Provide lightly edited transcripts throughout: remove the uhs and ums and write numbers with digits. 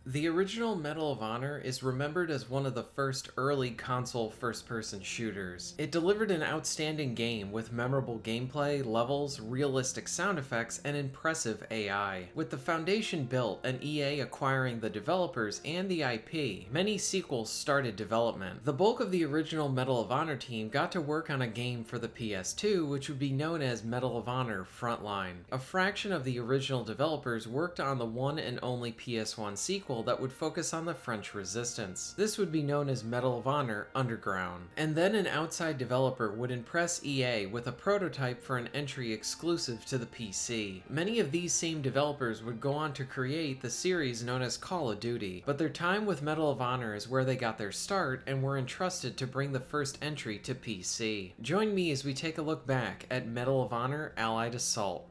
The original Medal of Honor is remembered as one of the first early console first-person shooters. It delivered an outstanding game with memorable gameplay, levels, realistic sound effects, and impressive AI. With the foundation built and EA acquiring the developers and the IP, many sequels started development. The bulk of the original Medal of Honor team got to work on a game for the PS2, which would be known as Medal of Honor Frontline. A fraction of the original developers worked on the one and only PS1 sequel that would focus on the French resistance. This would be known as Medal of Honor Underground. And then an outside developer would impress EA with a prototype for an entry exclusive to the PC. Many of these same developers would go on to create the series known as Call of Duty, but their time with Medal of Honor is where they got their start and were entrusted to bring the first entry to PC. Join me as we take a look back at Medal of Honor Allied Assault.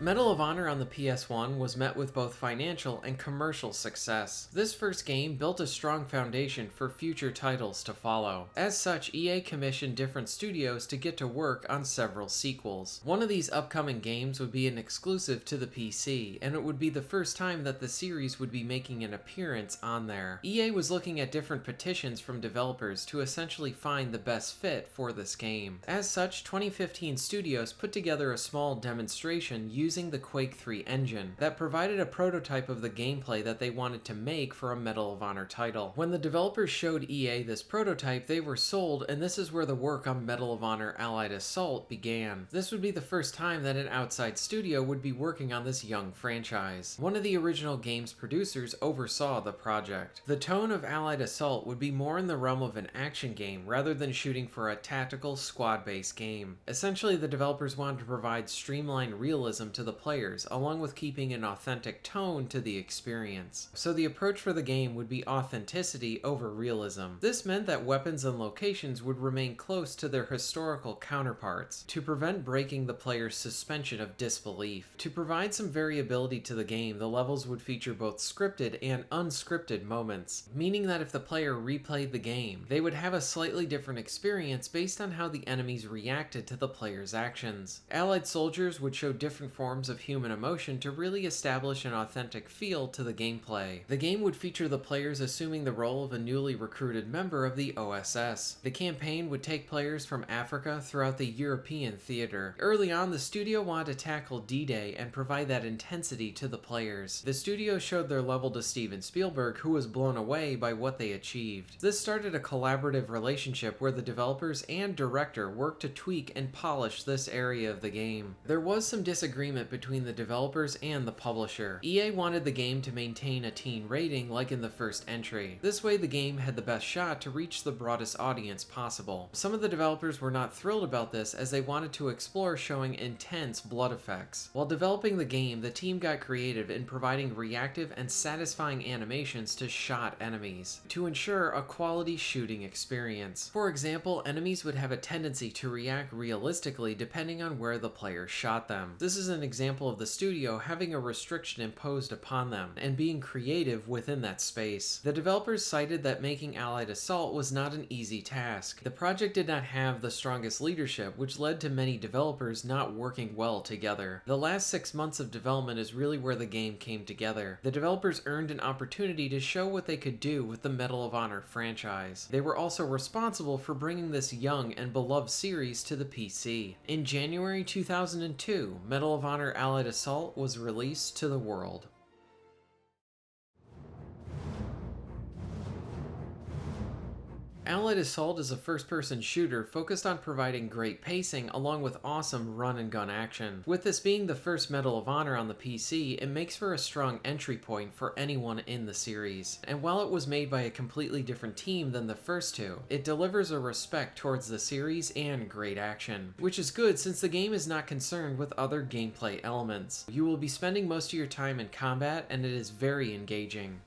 Medal of Honor on the PS1 was met with both financial and commercial success. This first game built a strong foundation for future titles to follow. As such, EA commissioned different studios to get to work on several sequels. One of these upcoming games would be an exclusive to the PC, and it would be the first time that the series would be making an appearance on there. EA was looking at different petitions from developers to essentially find the best fit for this game. As such, 2015 studios put together a small demonstration using the Quake 3 engine that provided a prototype of the gameplay that they wanted to make for a Medal of Honor title. When the developers showed EA this prototype, they were sold, and this is where the work on Medal of Honor Allied Assault began. This would be the first time that an outside studio would be working on this young franchise. One of the original game's producers oversaw the project. The tone of Allied Assault would be more in the realm of an action game rather than shooting for a tactical squad-based game. Essentially, the developers wanted to provide streamlined realism to the players, along with keeping an authentic tone to the experience. So the approach for the game would be authenticity over realism. This meant that weapons and locations would remain close to their historical counterparts, to prevent breaking the player's suspension of disbelief. To provide some variability to the game, the levels would feature both scripted and unscripted moments, meaning that if the player replayed the game, they would have a slightly different experience based on how the enemies reacted to the player's actions. Allied soldiers would show different forms of human emotion to really establish an authentic feel to the gameplay. The game would feature the players assuming the role of a newly recruited member of the OSS. The campaign would take players from Africa throughout the European theater. Early on, the studio wanted to tackle D-Day and provide that intensity to the players. The studio showed their level to Steven Spielberg, who was blown away by what they achieved. This started a collaborative relationship where the developers and director worked to tweak and polish this area of the game. There was some disagreement between the developers and the publisher. EA wanted the game to maintain a teen rating like in the first entry. This way the game had the best shot to reach the broadest audience possible. Some of the developers were not thrilled about this as they wanted to explore showing intense blood effects. While developing the game, the team got creative in providing reactive and satisfying animations to shot enemies to ensure a quality shooting experience. For example, enemies would have a tendency to react realistically depending on where the player shot them. This is an example of the studio having a restriction imposed upon them and being creative within that space. The developers cited that making Allied Assault was not an easy task. The project did not have the strongest leadership, which led to many developers not working well together. The last 6 months of development is really where the game came together. The developers earned an opportunity to show what they could do with the Medal of Honor franchise. They were also responsible for bringing this young and beloved series to the PC. In January 2002, Medal of Honor Allied Assault was released to the world. Allied Assault is a first-person shooter focused on providing great pacing along with awesome run-and-gun action. With this being the first Medal of Honor on the PC, it makes for a strong entry point for anyone in the series. And while it was made by a completely different team than the first two, it delivers a respect towards the series and great action. Which is good since the game is not concerned with other gameplay elements. You will be spending most of your time in combat and it is very engaging.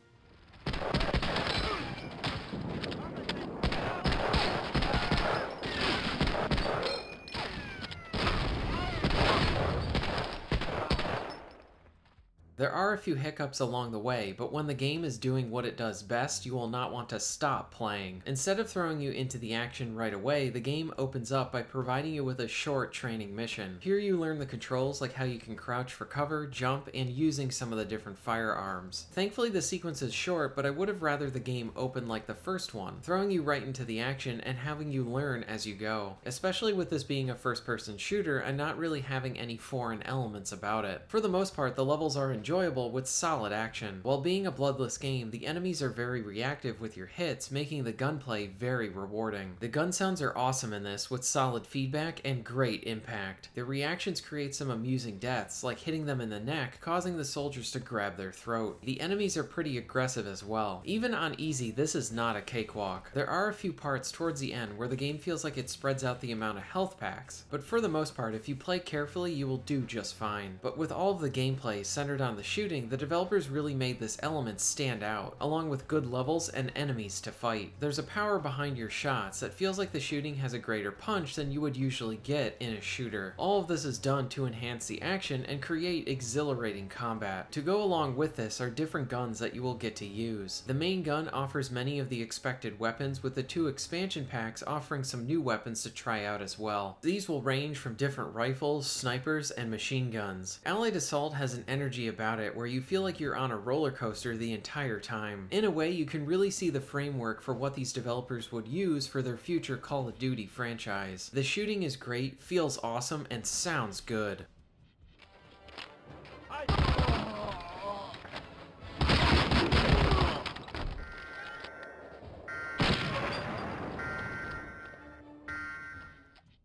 There are a few hiccups along the way, but when the game is doing what it does best, you will not want to stop playing. Instead of throwing you into the action right away, the game opens up by providing you with a short training mission. Here you learn the controls like how you can crouch for cover, jump, and using some of the different firearms. Thankfully the sequence is short, but I would have rather the game open like the first one, throwing you right into the action and having you learn as you go. Especially with this being a first-person shooter and not really having any foreign elements about it. For the most part, the levels are enjoyable with solid action. While being a bloodless game, the enemies are very reactive with your hits, making the gunplay very rewarding. The gun sounds are awesome in this, with solid feedback and great impact. The reactions create some amusing deaths, like hitting them in the neck, causing the soldiers to grab their throat. The enemies are pretty aggressive as well. Even on easy, this is not a cakewalk. There are a few parts towards the end where the game feels like it spreads out the amount of health packs, but for the most part, if you play carefully, you will do just fine. But with all of the gameplay centered on the shooting, the developers really made this element stand out, along with good levels and enemies to fight. There's a power behind your shots that feels like the shooting has a greater punch than you would usually get in a shooter. All of this is done to enhance the action and create exhilarating combat. To go along with this are different guns that you will get to use. The main gun offers many of the expected weapons, with the 2 expansion packs offering some new weapons to try out as well. These will range from different rifles, snipers, and machine guns. Allied Assault has an energy about it where you feel like you're on a roller coaster the entire time. In a way, you can really see the framework for what these developers would use for their future Call of Duty franchise. The shooting is great, feels awesome, and sounds good.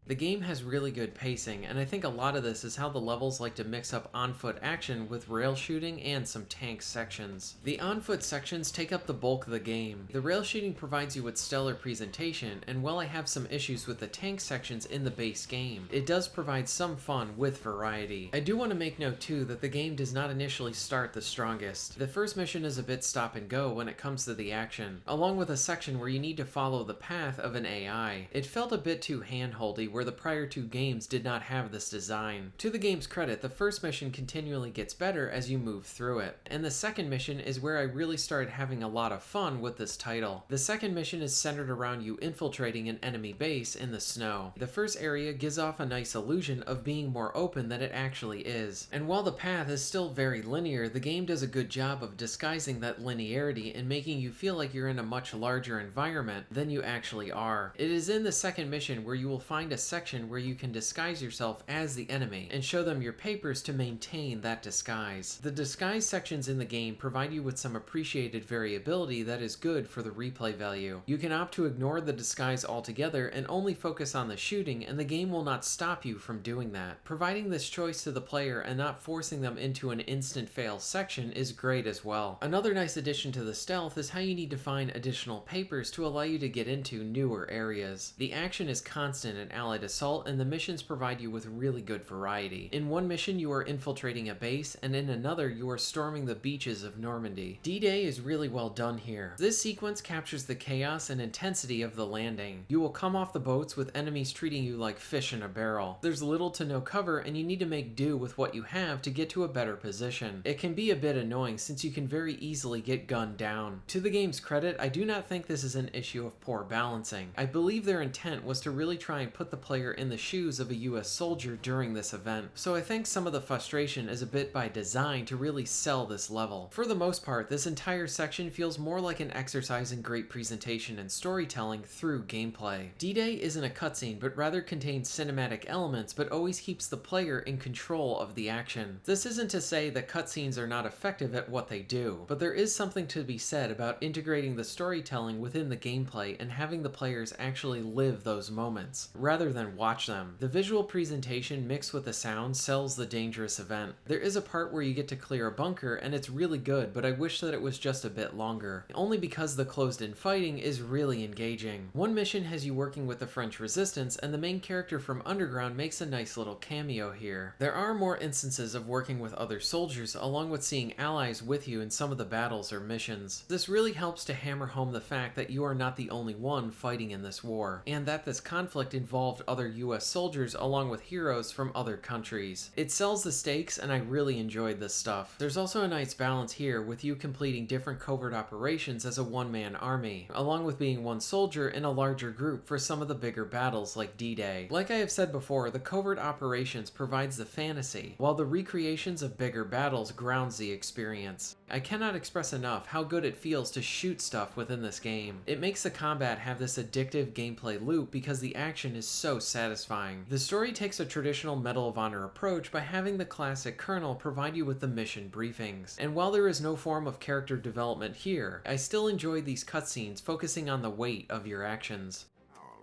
The game has really good pacing, and I think a lot of this is how the levels like to mix up on-foot action with rail shooting and some tank sections. The on-foot sections take up the bulk of the game. The rail shooting provides you with stellar presentation, and while I have some issues with the tank sections in the base game, it does provide some fun with variety. I do want to make note too that the game does not initially start the strongest. The first mission is a bit stop and go when it comes to the action, along with a section where you need to follow the path of an AI. It felt a bit too hand-holdy where the prior 2 games did not have this design. To the game's credit, the first mission continually gets better as you move through it, and the second mission is where I really started having a lot of fun with this title. The second mission is centered around you infiltrating an enemy base in the snow. The first area gives off a nice illusion of being more open than it actually is, and while the path is still very linear, the game does a good job of disguising that linearity and making you feel like you're in a much larger environment than you actually are. It is in the second mission where you will find a section where you can disguise yourself as the enemy and show them your papers to maintain that disguise. The disguise sections in the game provide you with some appreciated variability that is good for the replay value. You can opt to ignore the disguise altogether and only focus on the shooting, and the game will not stop you from doing that. Providing this choice to the player and not forcing them into an instant fail section is great as well. Another nice addition to the stealth is how you need to find additional papers to allow you to get into newer areas. The action is constant in Allied Assault, and the missions provide you with really good variety. In one mission you are infiltrating a base, and in another you are storming the beaches of Normandy. D-Day is really well done here. This sequence captures the chaos and intensity of the landing. You will come off the boats with enemies treating you like fish in a barrel. There's little to no cover, and you need to make do with what you have to get to a better position. It can be a bit annoying since you can very easily get gunned down. To the game's credit, I do not think this is an issue of poor balancing. I believe their intent was to really try and put the player in the shoes of a US soldier during this event, so I think some of the frustration is a bit by design to really sell this level. For the most part, this entire section feels more like an exercise in great presentation and storytelling through gameplay. D-Day isn't a cutscene, but rather contains cinematic elements, but always keeps the player in control of the action. This isn't to say that cutscenes are not effective at what they do, but there is something to be said about integrating the storytelling within the gameplay and having the players actually live those moments, rather than watch them. The visual presentation mixed with the sound sells the dangerous event. There is a part where you get to clear a bunker and it's really good, but I wish that it was just a bit longer, only because the closed-in fighting is really engaging. One mission has you working with the French resistance, and the main character from Underground makes a nice little cameo here. There are more instances of working with other soldiers, along with seeing allies with you in some of the battles or missions. This really helps to hammer home the fact that you are not the only one fighting in this war, and that this conflict involved other US soldiers along with heroes from other countries. It sells the stakes, and I really enjoyed this stuff. There's also a nice balance here with you completing different covert operations as a one-man army, along with being one soldier in a larger group for some of the bigger battles like D-Day. Like I have said before, the covert operations provides the fantasy, while the recreations of bigger battles grounds the experience. I cannot express enough how good it feels to shoot stuff within this game. It makes the combat have this addictive gameplay loop because the action is so satisfying. The story takes a traditional Medal of Honor approach by having the classic colonel provide you with the mission briefings. And while there is no form of character development here, I still enjoy these cutscenes focusing on the weight of your actions.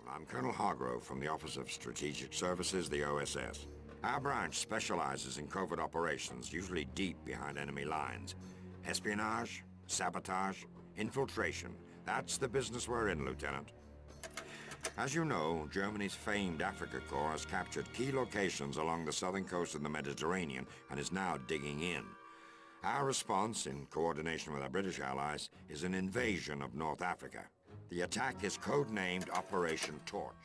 I'm Colonel Hargrove from the Office of Strategic Services, the OSS. Our branch specializes in covert operations, usually deep behind enemy lines. Espionage, sabotage, infiltration. That's the business we're in, Lieutenant. As you know, Germany's famed Africa Corps has captured key locations along the southern coast of the Mediterranean and is now digging in. Our response, in coordination with our British allies, is an invasion of North Africa. The attack is codenamed Operation Torch.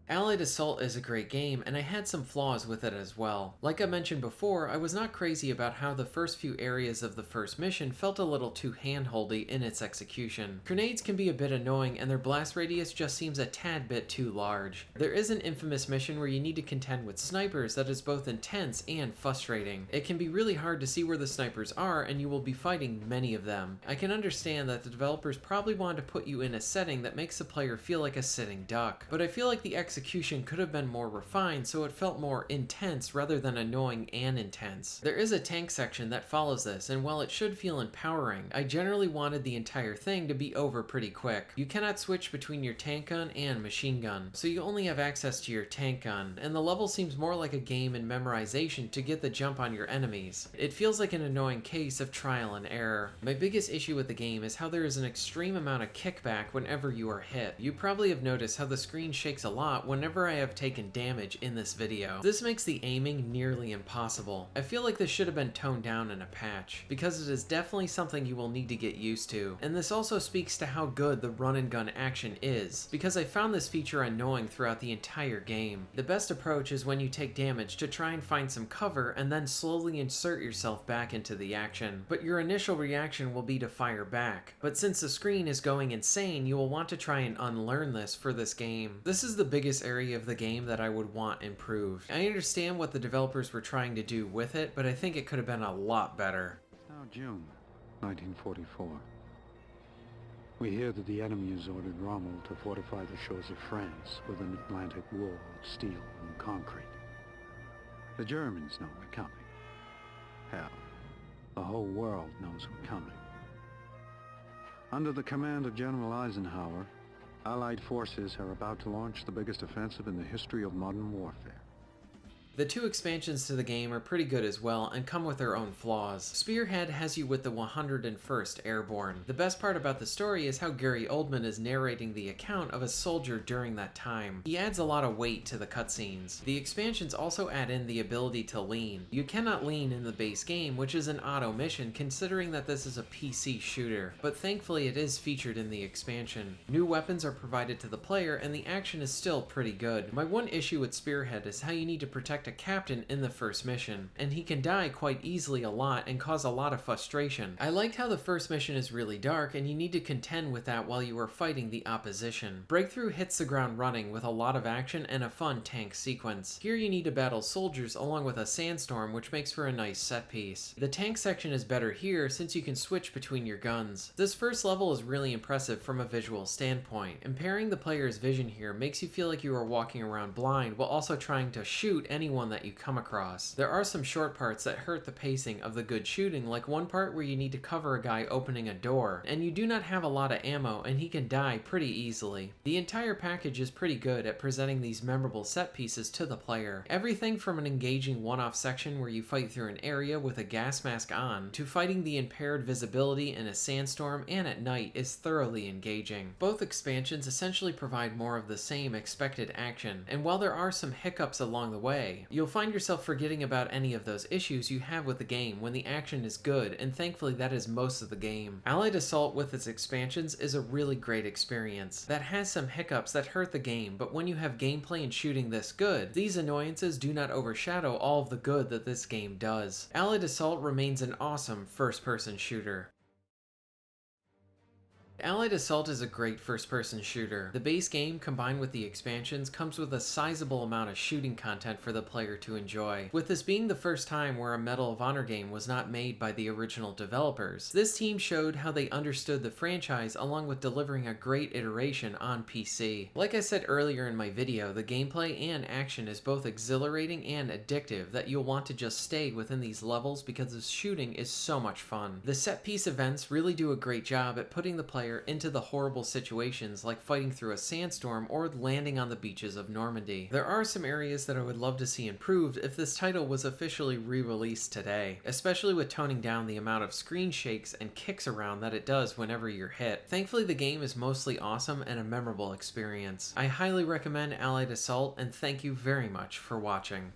Allied Assault is a great game, and I had some flaws with it as well. Like I mentioned before, I was not crazy about how the first few areas of the first mission felt a little too hand-holdy in its execution. Grenades can be a bit annoying, and their blast radius just seems a tad bit too large. There is an infamous mission where you need to contend with snipers that is both intense and frustrating. It can be really hard to see where the snipers are, and you will be fighting many of them. I can understand that the developers probably wanted to put you in a setting that makes the player feel like a sitting duck, but I feel like the execution could have been more refined so it felt more intense rather than annoying and intense. There is a tank section that follows this, and while it should feel empowering, I generally wanted the entire thing to be over pretty quick. You cannot switch between your tank gun and machine gun, so you only have access to your tank gun, and the level seems more like a game in memorization to get the jump on your enemies. It feels like an annoying case of trial and error. My biggest issue with the game is how there is an extreme amount of kickback whenever you are hit. You probably have noticed how the screen shakes a lot whenever I have taken damage in this video. This makes the aiming nearly impossible. I feel like this should have been toned down in a patch, because it is definitely something you will need to get used to. And this also speaks to how good the run and gun action is, because I found this feature annoying throughout the entire game. The best approach is when you take damage to try and find some cover and then slowly insert yourself back into the action. But your initial reaction will be to fire back. But since the screen is going insane, you will want to try and unlearn this for this game. This is the biggest area of the game that I would want improved. I understand what the developers were trying to do with it, but I think it could have been a lot better. It's now June 1944. We hear that the enemy has ordered Rommel to fortify the shores of France with an Atlantic wall of steel and concrete. The Germans know we're coming. Hell, the whole world knows we're coming. Under the command of General Eisenhower, Allied forces are about to launch the biggest offensive in the history of modern warfare. The two expansions to the game are pretty good as well and come with their own flaws. Spearhead has you with the 101st Airborne. The best part about the story is how Gary Oldman is narrating the account of a soldier during that time. He adds a lot of weight to the cutscenes. The expansions also add in the ability to lean. You cannot lean in the base game, which is an auto mission considering that this is a PC shooter, but thankfully it is featured in the expansion. New weapons are provided to the player and the action is still pretty good. My one issue with Spearhead is how you need to protect a a captain in the first mission, and he can die quite easily a lot and cause a lot of frustration. I liked how the first mission is really dark and you need to contend with that while you are fighting the opposition. Breakthrough hits the ground running with a lot of action and a fun tank sequence. Here you need to battle soldiers along with a sandstorm, which makes for a nice set piece. The tank section is better here since you can switch between your guns. This first level is really impressive from a visual standpoint. Impairing the player's vision here makes you feel like you are walking around blind while also trying to shoot anyone that you come across. There are some short parts that hurt the pacing of the good shooting, like one part where you need to cover a guy opening a door, and you do not have a lot of ammo and he can die pretty easily. The entire package is pretty good at presenting these memorable set pieces to the player. Everything from an engaging one-off section where you fight through an area with a gas mask on, to fighting the impaired visibility in a sandstorm and at night is thoroughly engaging. Both expansions essentially provide more of the same expected action, and while there are some hiccups along the way, you'll find yourself forgetting about any of those issues you have with the game when the action is good, and thankfully that is most of the game. Allied Assault with its expansions is a really great experience that has some hiccups that hurt the game, but when you have gameplay and shooting this good, these annoyances do not overshadow all of the good that this game does. Allied Assault remains an awesome first-person shooter. Allied Assault is a great first-person shooter. The base game, combined with the expansions, comes with a sizable amount of shooting content for the player to enjoy. With this being the first time where a Medal of Honor game was not made by the original developers, this team showed how they understood the franchise along with delivering a great iteration on PC. Like I said earlier in my video, the gameplay and action is both exhilarating and addictive that you'll want to just stay within these levels because the shooting is so much fun. The set-piece events really do a great job at putting the player into the horrible situations like fighting through a sandstorm or landing on the beaches of Normandy. There are some areas that I would love to see improved if this title was officially re-released today, especially with toning down the amount of screen shakes and kicks around that it does whenever you're hit. Thankfully, the game is mostly awesome and a memorable experience. I highly recommend Allied Assault, and thank you very much for watching.